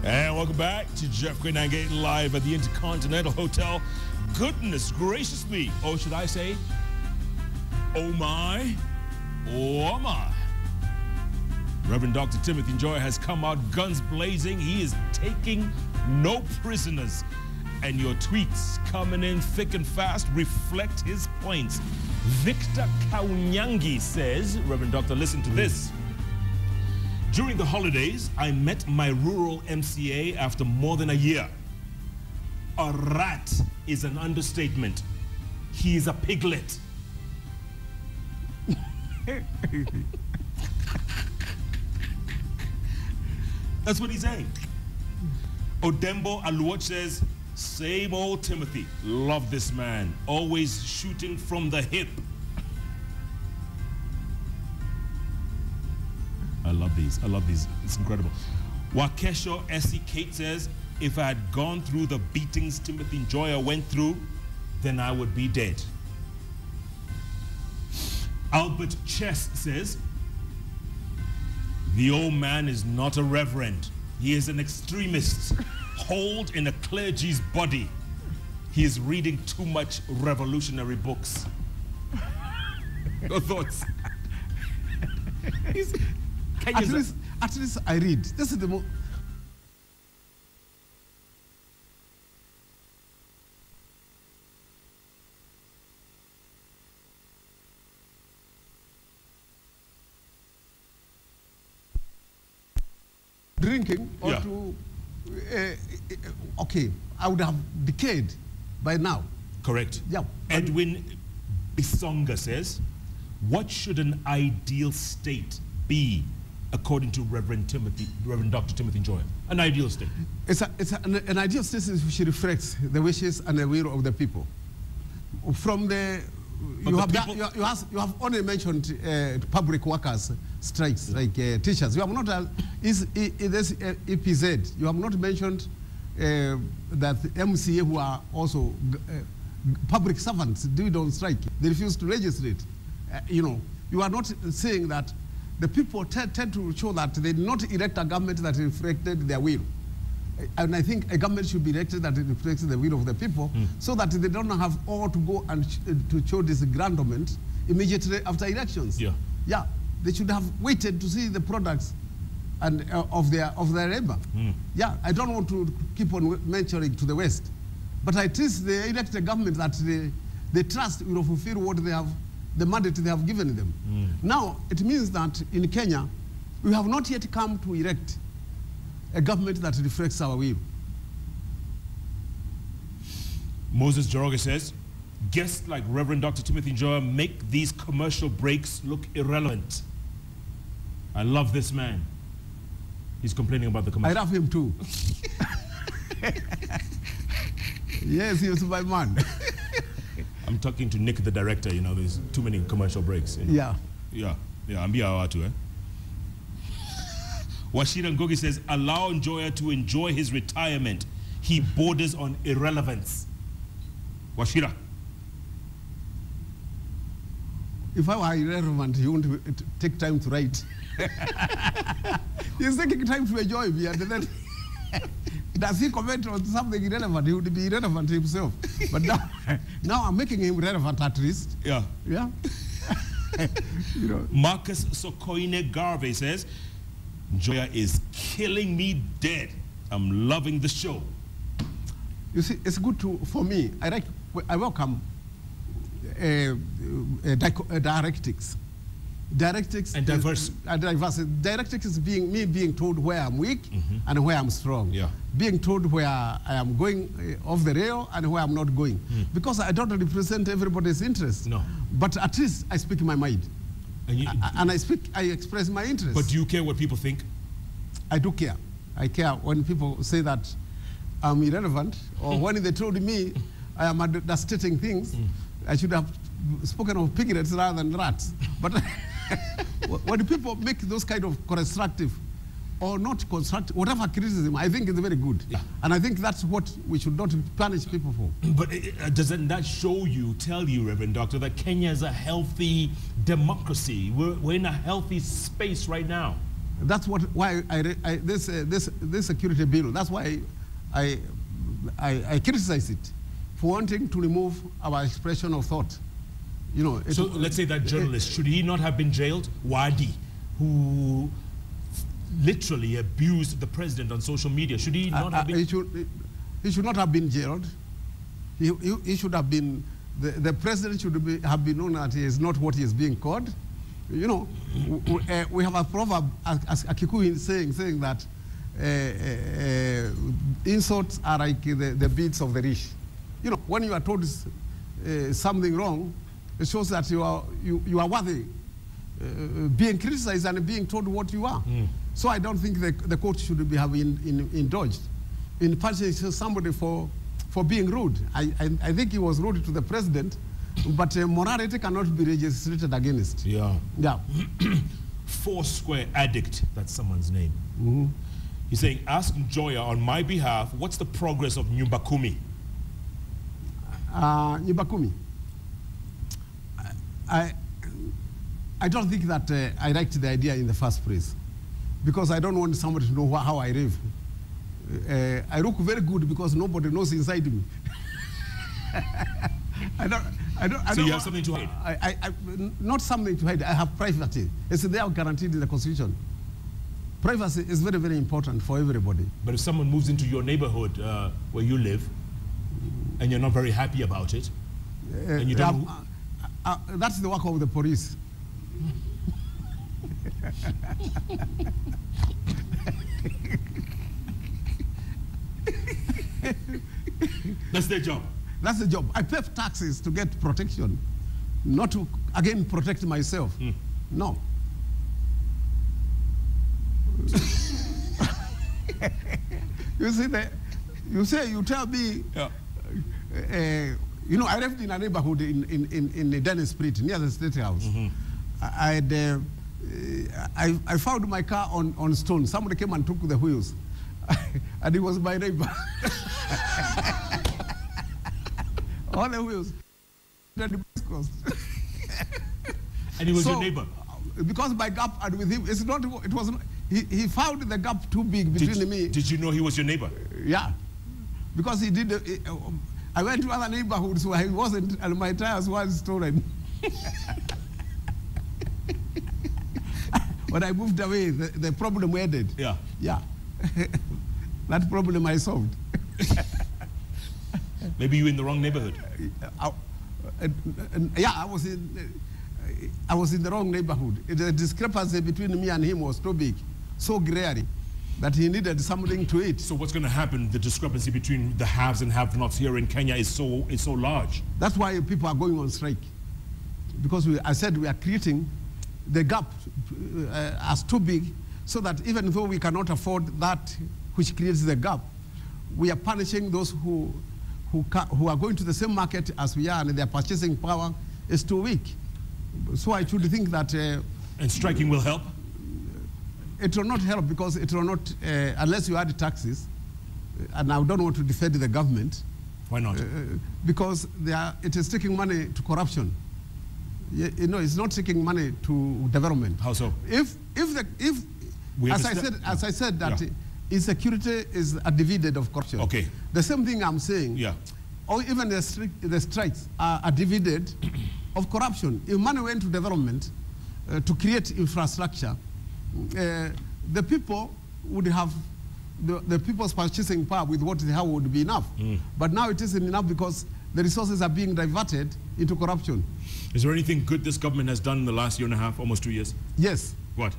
And welcome back to Jeff Koinange live at the Intercontinental Hotel. Goodness gracious me, or should I say, oh my, oh my. Reverend Dr. Timothy Njoya has come out guns blazing. He is taking no prisoners. And your tweets coming in thick and fast reflect his points. Victor Koinange says, Reverend Doctor, listen to this. During the holidays, I met my rural MCA after more than a year. A rat is an understatement. He is a piglet. That's what he's saying. Odembo Aluoch says, same old Timothy. Love this man. Always shooting from the hip. I love these. I love these. It's incredible. Wakesho S.C. Kate says, if I had gone through the beatings Timothy Njoya went through, then I would be dead. Albert Chest says, the old man is not a reverend. He is an extremist, holed in a clergy's body. He is reading too much revolutionary books. Your thoughts? At least I read. This is the most. Drinking or to, okay, I would have decayed by now. Correct. Yeah. Edwin Bisonga says, what should an ideal state be according to Reverend Dr. Timothy Njoya? An ideal state. An ideal state which reflects the wishes and the will of the people. From the you have only mentioned public workers strikes, like teachers. You have not EPZ. You have not mentioned that MCA who are also public servants do on strike. They refuse to legislate. You are not saying that the people tend to show that they did not elect a government that reflected their will. And I think a government should be elected that reflects the will of the people, so that they don't have all to go and to show disgruntlement immediately after elections. Yeah, they should have waited to see the products and of their labor. Yeah, I don't want to keep on mentioning to the West, but at least they elect a government that they trust will fulfill what they have, the mandate they have given them. Now, it means that in Kenya, we have not yet come to erect a government that reflects our will. Moses Joroge says, guests like Reverend Dr. Timothy Njoya make these commercial breaks look irrelevant. I love this man. He's complaining about the commercial. I love him too. Yes, he was my man. I'm talking to Nick, the director. You know, there's too many commercial breaks. You know? Yeah. I'm too, eh? Washira Ngogi says, allow Njoya to enjoy his retirement. He borders on irrelevance. Washira. If I were irrelevant, he wouldn't take time to write. He's taking time to enjoy me, and then does he comment on something irrelevant? He would be irrelevant himself. But now I'm making him relevant at least. Yeah. Marcus Sokoine Garvey says, Njoya is killing me dead. I'm loving the show. You see, it's good for me. I welcome dialectics. Dialectics and diversity. Dialectics is being told where I'm weak and where I'm strong. Being told where I am going off the rail and where I'm not going. Because I don't represent everybody's interest. No. But at least I speak my mind. And I express my interest. But do you care what people think? I do care. I care when people say that I'm irrelevant, or when they told me I am understating things, I should have spoken of piglets rather than rats. But when people make those kind of constructive or not constructive, whatever criticism, I think it's very good. And I think that's what we should not punish people for. But doesn't that tell you, Reverend Doctor, that Kenya is a healthy democracy? We're in a healthy space right now. That's why this security bill. That's why I criticize it for wanting to remove our expression of thought. You know. So let's say that journalist, should he not have been jailed? Wadi, who literally abused the president on social media, should he not have been? He should not have been jailed. He should have been. The president should have been known that he is not what he is being called. You know, we have a proverb, as a Kikuyu saying that insults are like the beads of the rich. You know, when you are told something wrong, it shows that you are worthy being criticized and being told what you are. So I don't think the court should have indulged in punishing somebody for being rude. I think he was rude to the president, but morality cannot be legislated against. Yeah. Yeah. Foursquare addict, that's someone's name. He's saying, ask Njoya on my behalf, what's the progress of Nyumbakumi? Nyumbakumi. I don't think that I liked the idea in the first place, because I don't want somebody to know how I live. I look very good because nobody knows inside me. So you have something to hide? Not something to hide. I have privacy. It's there guaranteed in the Constitution. Privacy is very, very important for everybody. But if someone moves into your neighborhood where you live, and you're not very happy about it, and you don't... that's the work of the police. That's their job. That's the job. I pay taxes to get protection, not to, again, protect myself. No. You tell me, you know, I lived in a neighborhood in Dennis Street, near the State House. I found my car on stone. Somebody came and took the wheels. And he was my neighbor. All the wheels. And he was your neighbor? Because my gap and with him, it was not, he found the gap too big between me. Did you know he was your neighbor? Yeah. Because he did, I went to other neighborhoods where he wasn't, and my tires were stolen. When I moved away, the problem ended. Yeah. Yeah. That problem I solved. Maybe you in the wrong neighborhood. Yeah, I was in the wrong neighborhood. The discrepancy between me and him was too big, so glaring, that he needed something to eat. So what's going to happen? The discrepancy between the haves and have-nots here in Kenya is so large. That's why people are going on strike, because I said we are creating the gap as too big, so that even though we cannot afford that which creates the gap, we are punishing those who are going to the same market as we are, and their purchasing power is too weak. So I should think that... and striking will help? It will not help, because it will not, unless you add taxes, and I don't want to defend the government. Why not? Because it is taking money to corruption. You know, it's not taking money to development. How so? As I said that insecurity is a dividend of corruption. Okay. The same thing I'm saying. Yeah. Or even the strikes are a dividend of corruption. If money went to development to create infrastructure, the people would have the people's purchasing power with what they have would be enough. But now it isn't enough because the resources are being diverted into corruption. Is there anything good this government has done in the last year and a half, almost 2 years? Yes. What?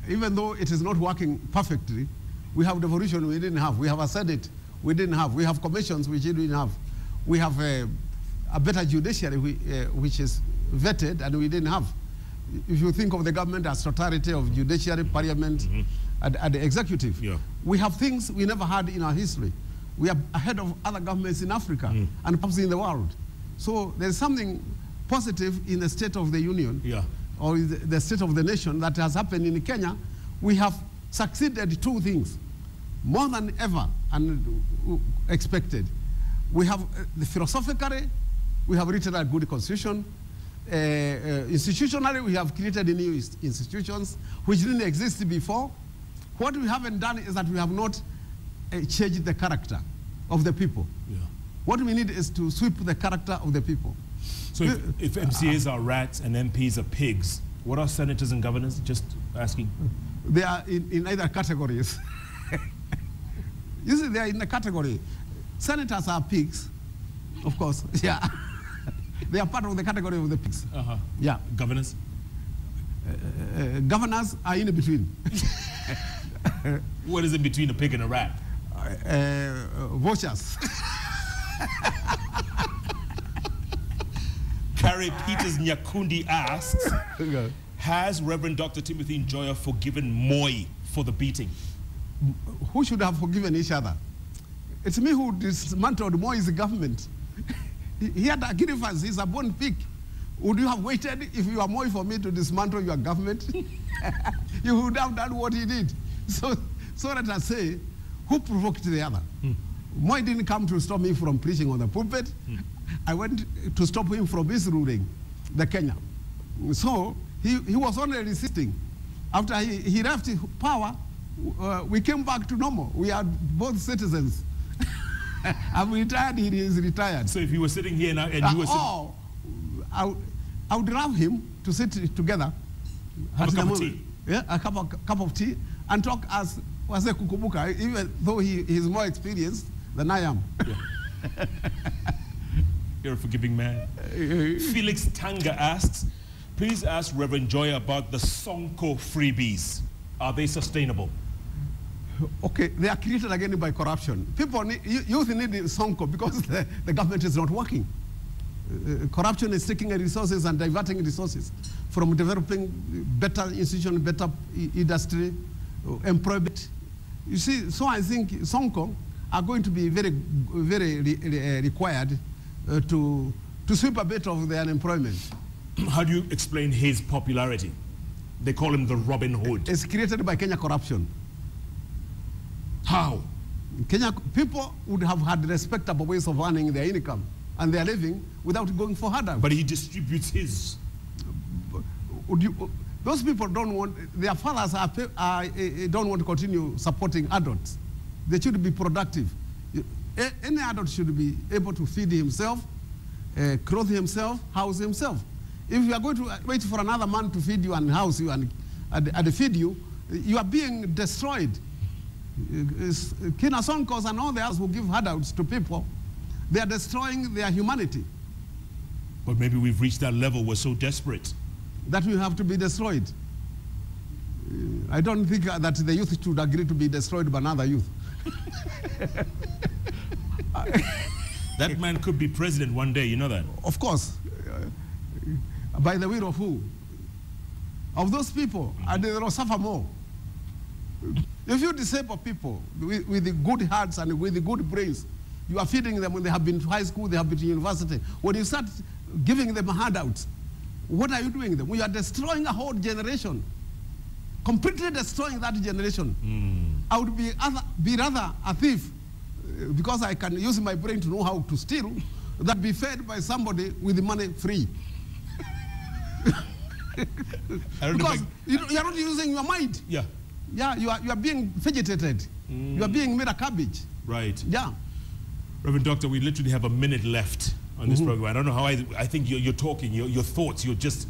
Even though it is not working perfectly, we have devolution we didn't have. We have a Senate we didn't have. We have commissions which we didn't have. We have a better judiciary which is vetted and we didn't have. If you think of the government as totality of judiciary, parliament, and the executive, we have things we never had in our history. We are ahead of other governments in Africa and perhaps in the world. So there's something positive in the state of the union or the state of the nation that has happened in Kenya. We have succeeded two things more than ever and expected. We have philosophically, we have written a good constitution. institutionally, we have created new institutions which didn't exist before. What we haven't done is that we have not changed the character of the people. Yeah. What we need is to sweep the character of the people. So if MCAs are rats and MPs are pigs, what are senators and governors? Just asking. They are in either categories. You see, they are in the category. Senators are pigs, of course. Yeah. They are part of the category of the pigs. Yeah. Governors? Governors are in between. What is in between a pig and a rat? Vultures. Carrie Peters Nyakundi asks, has Reverend Dr. Timothy Njoya forgiven Moi for the beating? Who should have forgiven each other? It's me who dismantled Moi's government. He had a grievance. He's a born pig. Would you have waited if you were Moi for me to dismantle your government? You would have done what he did. So let us say, who provoked the other? Moi didn't come to stop me from preaching on the pulpit. I went to stop him from misruling the Kenya. So he was only resisting. After he left power, we came back to normal. We are both citizens. I'm retired, he is retired. So if you were sitting here now and you were sitting... I would love him to sit together. Have a cup of tea. Yeah, a cup of tea and talk as a kukubuka, even though he is more experienced than I am. Yeah. You're a forgiving man. Felix Tanga asks, please ask Reverend Njoya about the Sonko freebies. Are they sustainable? Okay, they are created again by corruption. People need, youth need Sonko because the government is not working. Corruption is taking resources and diverting resources from developing better institutions, better industry, employment. You see, so I think Sonko are going to be very, very required to sweep a bit of the unemployment. How do you explain his popularity? They call him the Robin Hood. It's created by Kenya corruption. How? Kenya people would have had respectable ways of earning their income and their living without going for handouts. But he distributes his. Those people don't want, their fathers don't want to continue supporting adults. They should be productive. Any adult should be able to feed himself, clothe himself, house himself. If you are going to wait for another man to feed you and house you and feed you, you are being destroyed. Kina Sonkos and all the others who give handouts to people, they are destroying their humanity. But maybe we've reached that level, we're so desperate. That we have to be destroyed. I don't think that the youth should agree to be destroyed by another youth. That man could be president one day, you know that? Of course. By the will of who? Of those people, and they will suffer more. If you disable people with the good hearts and with the good brains, you are feeding them when they have been to high school, they have been to university. When you start giving them handouts, what are you doing them? You are destroying a whole generation. Completely destroying that generation. I would be rather a thief because I can use my brain to know how to steal than be fed by somebody with the money free. Because you are not using your mind. Yeah. Yeah, you are being vegetated. You are being made a cabbage. Right. Yeah. Reverend Doctor, we literally have a minute left on this program. I don't know how I think you're talking, your thoughts, you just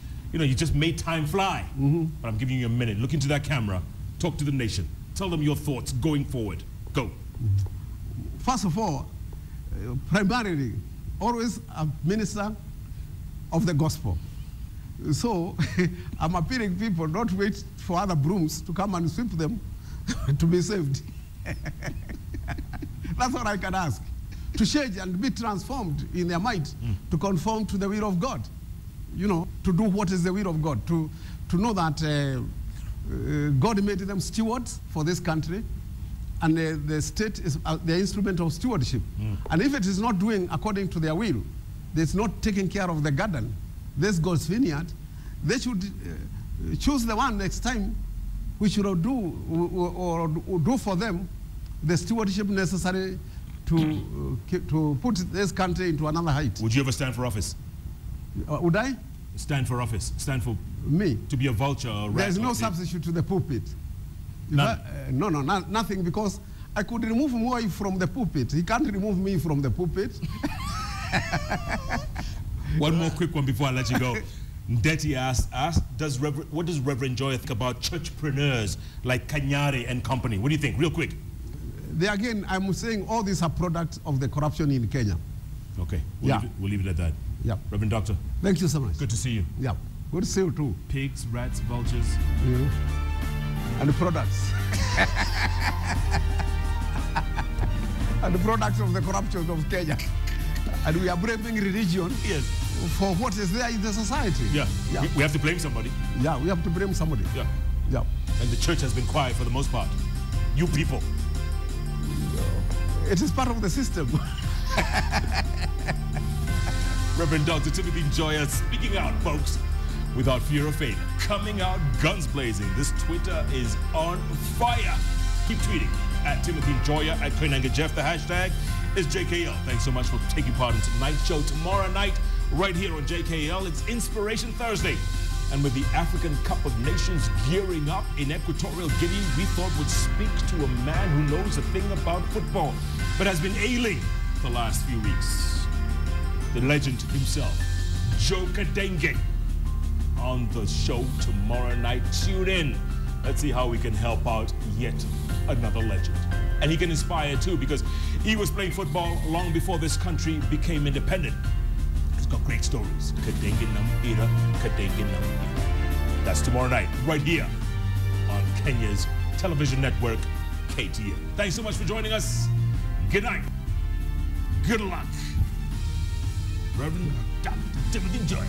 made time fly. But I'm giving you a minute. Look into that camera. Talk to the nation. Tell them your thoughts going forward. Go. First of all, primarily, always a minister of the gospel. So I'm appealing people, don't wait for other brooms to come and sweep them to be saved. That's what I can ask. To change and be transformed in their mind, to conform to the will of God. You know, to do what is the will of God. To know that God made them stewards for this country, and the state is the instrument of stewardship. And if it is not doing according to their will, it's not taking care of the garden, this God's vineyard, they should choose the one next time which will do for them the stewardship necessary to put this country into another height. Would you ever stand for office? Would I? Stand for office. Stand for Me? to be a vulture or rat. There's no substitute to the pulpit. Nothing, because I could remove Moi from the pulpit. He can't remove me from the pulpit. One more quick one before I let you go. Ndeti asked, what does Reverend Njoya think about churchpreneurs like Kanyari and company? What do you think? Real quick. Again, I'm saying all these are products of the corruption in Kenya. Okay. We'll leave it at that. Yeah. Reverend Doctor. Thank you so much. Good to see you. Yeah. Good to see you too. Pigs, rats, vultures. And the products. And the products of the corruption of Kenya. And we are blaming religion for what is there in the society. Yeah. We have to blame somebody. Yeah, we have to blame somebody. Yeah. And the church has been quiet for the most part. You people. It is part of the system. Reverend Dr. Timothy Njoya speaking out, folks, without fear or favor. Coming out guns blazing. This Twitter is on fire. Keep tweeting at Timothy Njoya, at Koinange Jeff. The hashtag is JKL. Thanks so much for taking part in tonight's show. Tomorrow night, right here on JKL, it's Inspiration Thursday. And with the African Cup of Nations gearing up in Equatorial Guinea, we thought we'd speak to a man who knows a thing about football, but has been ailing the last few weeks. The legend himself, Joe Kadenge, on the show tomorrow night. Tune in. Let's see how we can help out yet another legend. And he can inspire too, because he was playing football long before this country became independent. He's got great stories. Kadenge Nampira, Kadenge Nampira. That's tomorrow night, right here on Kenya's television network, KTN. Thanks so much for joining us. Good night. Good luck. Reverend Dr. Timothy Njoya.